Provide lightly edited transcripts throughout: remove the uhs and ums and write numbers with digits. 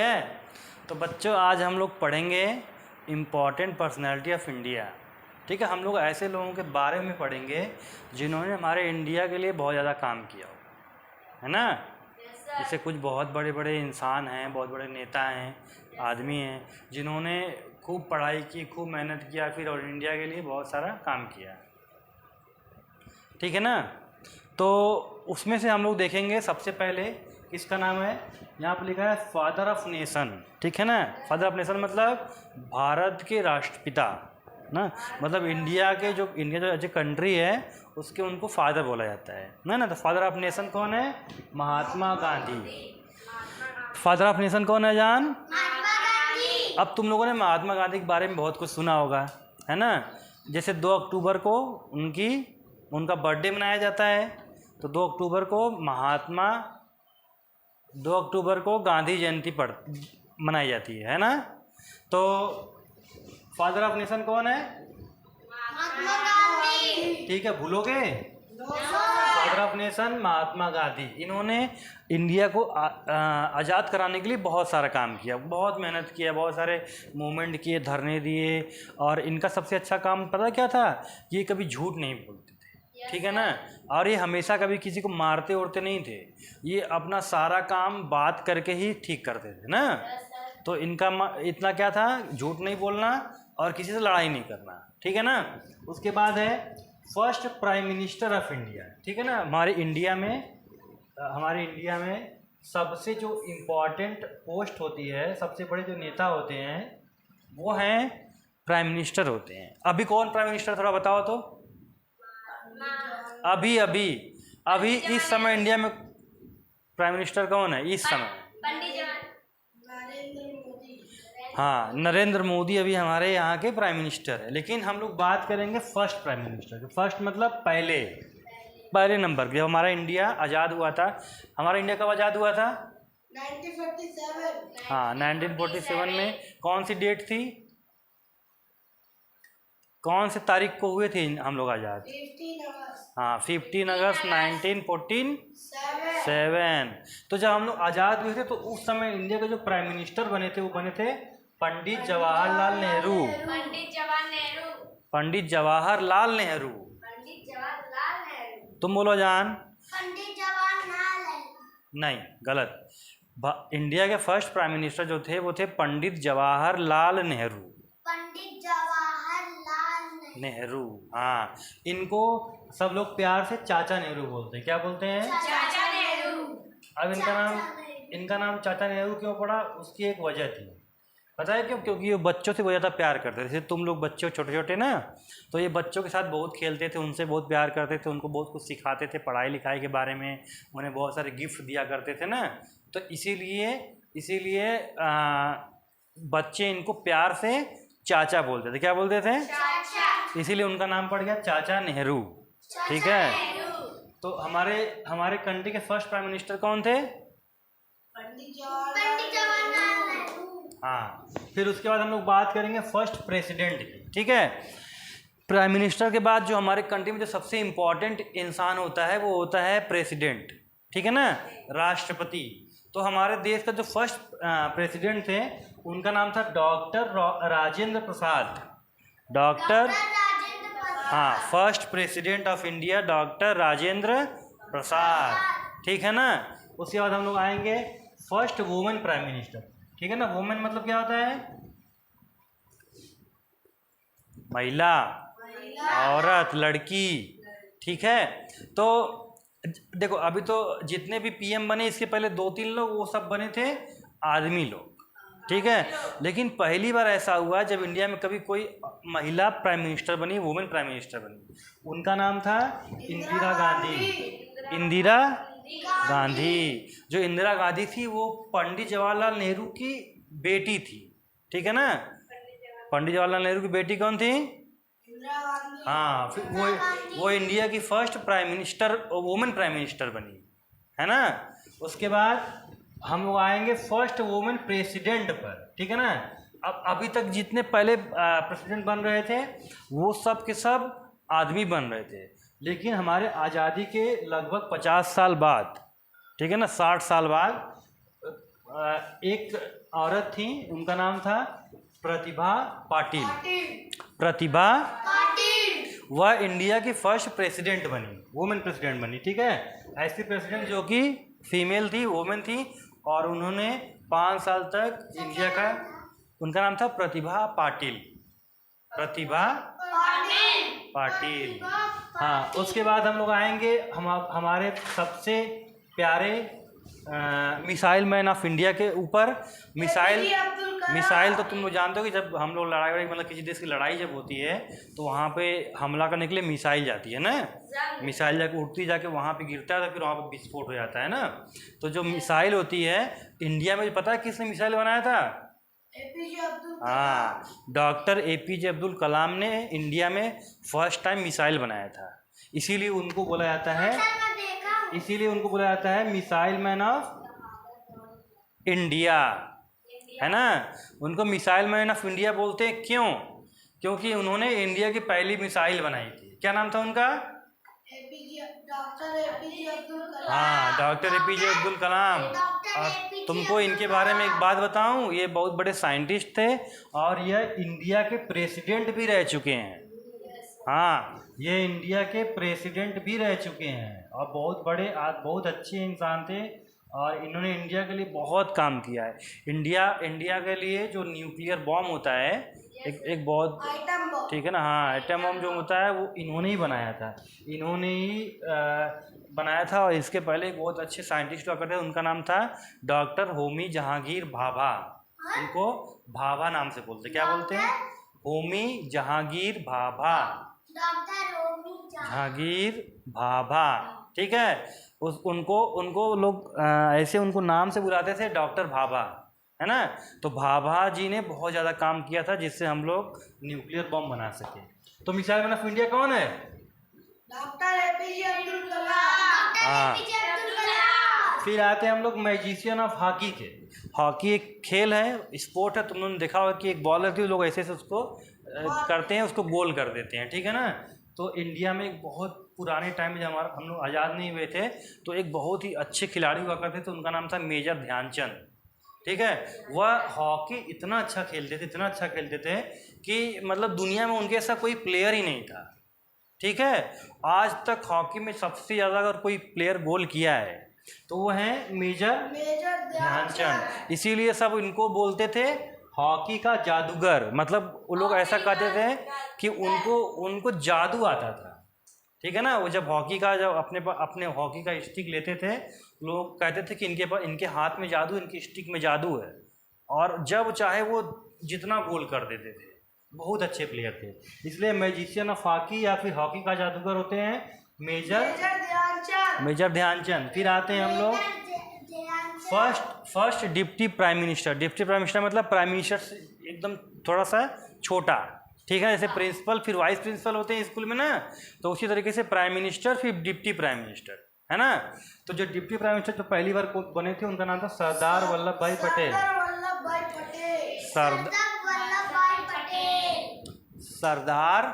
है। तो बच्चों आज हम लोग पढ़ेंगे इम्पॉर्टेंट पर्सनैलिटी ऑफ इंडिया। ठीक है, हम लोग ऐसे लोगों के बारे में पढ़ेंगे जिन्होंने हमारे इंडिया के लिए बहुत ज़्यादा काम किया हो, है ना। जैसे कुछ बहुत बड़े बड़े इंसान हैं, बहुत बड़े नेता हैं, आदमी हैं जिन्होंने खूब पढ़ाई की, खूब मेहनत किया, फिर और इंडिया के लिए बहुत सारा काम किया। ठीक है ना। तो उसमें से हम लोग देखेंगे सबसे पहले किसका नाम है, यहाँ पर लिखा है फादर ऑफ नेशन। ठीक है ना, फादर ऑफ नेशन मतलब भारत के राष्ट्रपिता ना, मतलब इंडिया जो कंट्री है उसके उनको फादर बोला जाता है ना। तो फादर ऑफ नेशन कौन है? Mahatma Gandhi. Father of nation कौन है जान? महात्मा गांधी। अब तुम लोगों ने महात्मा गांधी के बारे में बहुत कुछ सुना होगा, है ना। जैसे 2 अक्टूबर को उनका बर्थडे मनाया जाता है, तो 2 अक्टूबर को गांधी जयंती मनाई जाती है ना। तो फादर ऑफ नेशन कौन है? महात्मा गांधी। ठीक है, भूलोगे? Father of nation Mahatma Gandhi. इन्होंने इंडिया को आज़ाद कराने के लिए बहुत सारा काम किया, बहुत मेहनत किया, बहुत सारे मूवमेंट किए, धरने दिए। और इनका सबसे अच्छा काम पता क्या था? ये कभी झूठ नहीं बोलते थे, ठीक है ना। और ये हमेशा कभी किसी को मारते उड़ते नहीं थे, ये अपना सारा काम बात करके ही ठीक करते थे ना। तो इनका इतना क्या था, झूठ नहीं बोलना और किसी से लड़ाई नहीं करना, ठीक है ना। उसके बाद है first prime minister of India. ठीक है ना, हमारे इंडिया में सबसे जो इम्पोर्टेंट पोस्ट होती है, सबसे बड़े जो नेता होते हैं वो हैं प्राइम मिनिस्टर होते हैं। अभी कौन प्राइम मिनिस्टर, थोड़ा बताओ तो। अभी इस समय इंडिया में प्राइम मिनिस्टर कौन है इस समय? हाँ, नरेंद्र मोदी अभी हमारे यहाँ के प्राइम मिनिस्टर है। लेकिन हम लोग बात करेंगे फर्स्ट प्राइम मिनिस्टर की। फर्स्ट मतलब पहले नंबर। जब हमारा इंडिया आज़ाद हुआ था, हमारा इंडिया कब आज़ाद हुआ था? 1947। हाँ, 1947 में कौन सी डेट थी, कौन से तारीख को हुए थे हम लोग आज़ाद? 15 अगस्त। हाँ, 15 अगस्त 1947। तो जब हम लोग आज़ाद हुए थे तो उस समय इंडिया के जो प्राइम मिनिस्टर बने थे वो बने थे पंडित जवाहरलाल नेहरू। तुम बोलो जान। पंडित जवाहरलाल नहीं, गलत। इंडिया के फर्स्ट प्राइम मिनिस्टर जो थे वो थे पंडित जवाहरलाल नेहरू। हाँ, इनको सब लोग प्यार से चाचा नेहरू बोलते हैं। क्या बोलते हैं? चाचा नेहरू। अब इनका नाम चाचा नेहरू क्यों पड़ा, उसकी एक वजह थी, पता है क्यों? क्योंकि ये बच्चों से बहुत ज़्यादा प्यार करते थे। जैसे तुम लोग बच्चे छोटे छोटे ना, तो ये बच्चों के साथ बहुत खेलते थे, उनसे बहुत प्यार करते थे, उनको बहुत कुछ सिखाते थे पढ़ाई लिखाई के बारे में, उन्हें बहुत सारे गिफ्ट दिया करते थे ना। तो इसीलिए बच्चे इनको प्यार से चाचा बोलते थे। क्या बोलते थे? चाचा। इसीलिए उनका नाम पड़ गया चाचा नेहरू। ठीक है। तो हमारे कंट्री के फर्स्ट प्राइम मिनिस्टर कौन थे? पंडित जवाहरलाल नेहरू। हाँ, फिर उसके बाद हम लोग बात करेंगे फर्स्ट प्रेसिडेंट की। ठीक है, प्राइम मिनिस्टर के बाद जो हमारे कंट्री में जो सबसे इम्पोर्टेंट इंसान होता है वो होता है प्रेसिडेंट। ठीक है ना, राष्ट्रपति। तो हमारे देश का जो फर्स्ट प्रेसिडेंट थे उनका नाम था डॉक्टर राजेंद्र प्रसाद। हाँ, first president of India doctor Rajendra Prasad. ठीक है ना। उसके बाद हम लोग आएंगे फर्स्ट वुमेन प्राइम मिनिस्टर। ठीक है ना, वुमेन मतलब क्या होता है? महिला, औरत, लड़की। ठीक है। तो देखो, अभी तो जितने भी पीएम बने इसके पहले 2-3 लोग वो सब बने थे आदमी लोग। ठीक है, लेकिन पहली बार ऐसा हुआ जब इंडिया में कभी कोई महिला प्राइम मिनिस्टर बनी, वुमेन प्राइम मिनिस्टर बनी। उनका नाम था इंदिरा गांधी। जो इंदिरा गांधी थी वो पंडित जवाहरलाल नेहरू की बेटी थी। ठीक है ना, पंडित जवाहरलाल नेहरू की बेटी कौन थी? हाँ, फिर वो इंडिया की first prime minister, women prime minister बनी, है ना। उसके बाद हम लोग आएंगे फर्स्ट वुमेन प्रेसिडेंट पर। ठीक है ना। अब अभी तक जितने पहले प्रेसिडेंट बन रहे थे वो सब के सब आदमी बन रहे थे, लेकिन हमारे आज़ादी के लगभग 50 साल बाद, ठीक है ना, 60 साल बाद एक औरत थी, उनका नाम था प्रतिभा पाटिल। प्रतिभा वह इंडिया की फर्स्ट प्रेसिडेंट बनी, वुमेन प्रेसिडेंट बनी, ठीक है। ऐसी प्रेसिडेंट जो कि फीमेल थी, वुमेन थी, और उन्होंने 5 साल तक इंडिया का, उनका नाम था प्रतिभा पाटिल। प्रतिभा पाटिल। हाँ, उसके बाद हम लोग आएंगे हमारे सबसे प्यारे मिसाइल मैन ऑफ इंडिया के ऊपर। मिसाइल तो तुम लोग जानते हो कि जब हम लोग लड़ाई, मतलब किसी देश की लड़ाई जब होती है तो वहाँ पे हमला करने के लिए मिसाइल जाती है ना, मिसाइल जाके उड़ती जाके वहाँ पे गिरता है तो फिर वहाँ पे विस्फोट हो जाता है ना। तो जो मिसाइल होती है इंडिया में, पता है किसने मिसाइल बनाया था? हाँ, डॉक्टर APJ अब्दुल कलाम ने इंडिया में फर्स्ट टाइम मिसाइल बनाया था। इसीलिए उनको बोला जाता है मिसाइल मैन ऑफ इंडिया, है ना। उनको मिसाइल मैन ऑफ इंडिया बोलते हैं, क्यों? क्योंकि उन्होंने इंडिया की पहली मिसाइल बनाई थी। क्या नाम था उनका? हाँ, डॉक्टर APJ अब्दुल कलाम। और तुमको इनके बारे में एक बात बताऊं, ये बहुत बड़े साइंटिस्ट थे और यह इंडिया के प्रेसिडेंट भी रह चुके हैं। हाँ, ये इंडिया के प्रेसिडेंट भी रह चुके हैं और बहुत अच्छे इंसान थे और इन्होंने इंडिया के लिए बहुत काम किया है। इंडिया के लिए जो न्यूक्लियर बॉम्ब होता है, एक बहुत, ठीक है ना, हाँ, एटम बम जो होता है वो इन्होंने ही बनाया था। बनाया था। और इसके पहले एक बहुत अच्छे साइंटिस्ट हुआ करते थे, उनका नाम था डॉक्टर होमी जहांगीर भाभा। उनको भाभा नाम से बोलते, क्या बोलते हैं? होमी जहांगीर भाभा, जहांगीर भाभा, ठीक है। उनको लोग ऐसे उनको नाम से बुलाते थे, डॉक्टर भाभा, है ना। तो भाभा जी ने बहुत ज़्यादा काम किया था जिससे हम लोग न्यूक्लियर बम बना सके। तो मिसाइल मैन ऑफ इंडिया कौन है? Doctor APJ Abdul Kalam. हाँ, फिर आते हैं हम लोग मैजिशियन ऑफ हॉकी के। हॉकी एक खेल है, स्पोर्ट है। तुम लोगों ने देखा होगा कि एक बॉल रहती है, लोग ऐसे उसको करते हैं, उसको गोल कर देते हैं, ठीक है ना। तो इंडिया में एक बहुत पुराने टाइम में जब हम लोग आज़ाद नहीं हुए थे तो एक बहुत ही अच्छे खिलाड़ी हुआ करते थे, उनका नाम था मेजर ध्यानचंद, ठीक है। वह हॉकी इतना अच्छा खेलते थे कि मतलब दुनिया में उनके ऐसा कोई प्लेयर ही नहीं था, ठीक है। आज तक हॉकी में सबसे ज़्यादा अगर कोई प्लेयर गोल किया है तो वो है मेजर ध्यानचंद। इसीलिए सब इनको बोलते थे हॉकी का जादूगर। मतलब वो लोग ऐसा कहते थे कि उनको जादू आता था, ठीक है ना। वो जब अपने हॉकी का स्टिक लेते थे, लोग कहते थे कि इनके हाथ में जादू, इनकी स्टिक में जादू है, और जब चाहे वो जितना गोल कर देते थे। बहुत अच्छे प्लेयर थे, इसलिए मैजिशियन ऑफ हॉकी या फिर हॉकी का जादूगर होते हैं मेजर ध्यानचंद। फिर आते हैं हम लोग फर्स्ट डिप्टी प्राइम मिनिस्टर मतलब प्राइम मिनिस्टर से एकदम थोड़ा सा छोटा, ठीक है। जैसे प्रिंसिपल फिर वाइस प्रिंसिपल होते हैं स्कूल में ना, तो उसी तरीके से प्राइम मिनिस्टर फिर डिप्टी प्राइम मिनिस्टर, है ना। तो जो डिप्टी प्राइम मिनिस्टर जो पहली बार बने थे उनका नाम था सरदार वल्लभ भाई पटेल। सरदार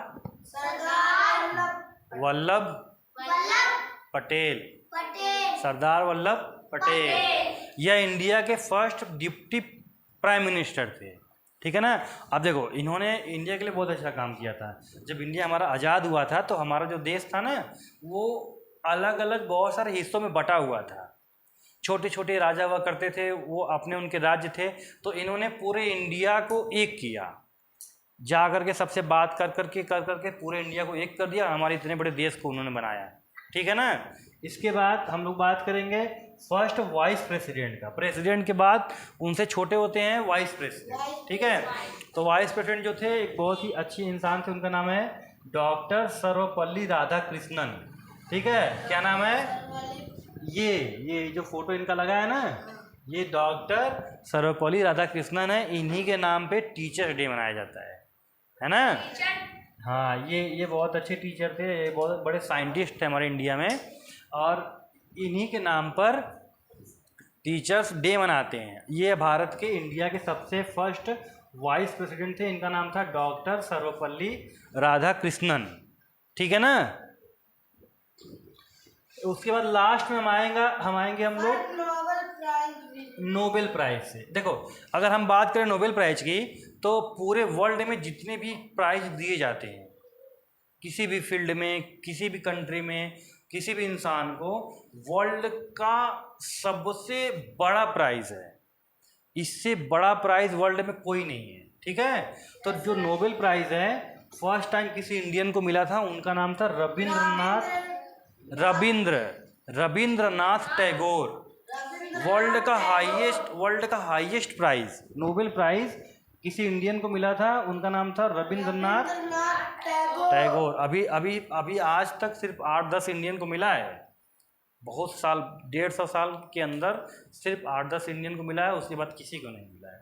वल्लभ पटेल, यह इंडिया के फर्स्ट डिप्टी प्राइम मिनिस्टर थे, ठीक है ना। अब देखो, इन्होंने इंडिया के लिए बहुत अच्छा काम किया था। जब इंडिया हमारा आज़ाद हुआ था तो हमारा जो देश था ना, वो अलग अलग बहुत सारे हिस्सों में बटा हुआ था। छोटे छोटे राजा हुआ करते थे, वो अपने उनके राज्य थे। तो इन्होंने पूरे इंडिया को एक किया, जा करके सबसे बात कर करके पूरे इंडिया को एक कर दिया। हमारे इतने बड़े देश को उन्होंने बनाया, ठीक है ना। इसके बाद हम लोग बात करेंगे फर्स्ट वाइस प्रेसिडेंट का। प्रेसिडेंट के बाद उनसे छोटे होते हैं वाइस प्रेसिडेंट, ठीक है। तो वाइस प्रेसिडेंट जो थे एक बहुत ही अच्छी इंसान थे, उनका नाम है डॉक्टर सर्वपल्ली राधाकृष्णन, ठीक है। क्या नाम है? ये जो फोटो इनका लगा है ना, ये डॉक्टर सर्वपल्ली राधाकृष्णन है। इन्हीं के नाम पे टीचर्स डे मनाया जाता है ना। हाँ, ये बहुत अच्छे टीचर थे, ये बहुत बड़े साइंटिस्ट थे हमारे इंडिया में, और इन्हीं के नाम पर टीचर्स डे मनाते हैं। ये भारत के इंडिया के सबसे फर्स्ट वाइस प्रेसिडेंट थे, इनका नाम था डॉक्टर सर्वपल्ली राधाकृष्णन, ठीक है ना। उसके बाद लास्ट में हम आएंगे हम लोग नोबेल प्राइज से। देखो अगर हम बात करें नोबेल प्राइज की, तो पूरे वर्ल्ड में जितने भी प्राइज दिए जाते हैं किसी भी फील्ड में, किसी भी कंट्री में, किसी भी इंसान को, वर्ल्ड का सबसे बड़ा प्राइज है। इससे बड़ा प्राइज वर्ल्ड में कोई नहीं है, ठीक है। तो जो नोबेल प्राइज है फर्स्ट टाइम किसी इंडियन को मिला था, उनका नाम था रविंद्रनाथ टैगोर। वर्ल्ड का हाईएस्ट प्राइज, नोबेल प्राइज किसी इंडियन को मिला था, उनका नाम था रविंद्रनाथ टैगोर। अभी अभी अभी आज तक सिर्फ 8-10 इंडियन को मिला है। बहुत साल, 150 साल के अंदर सिर्फ 8-10 इंडियन को मिला है, उसके बाद किसी को नहीं मिला है।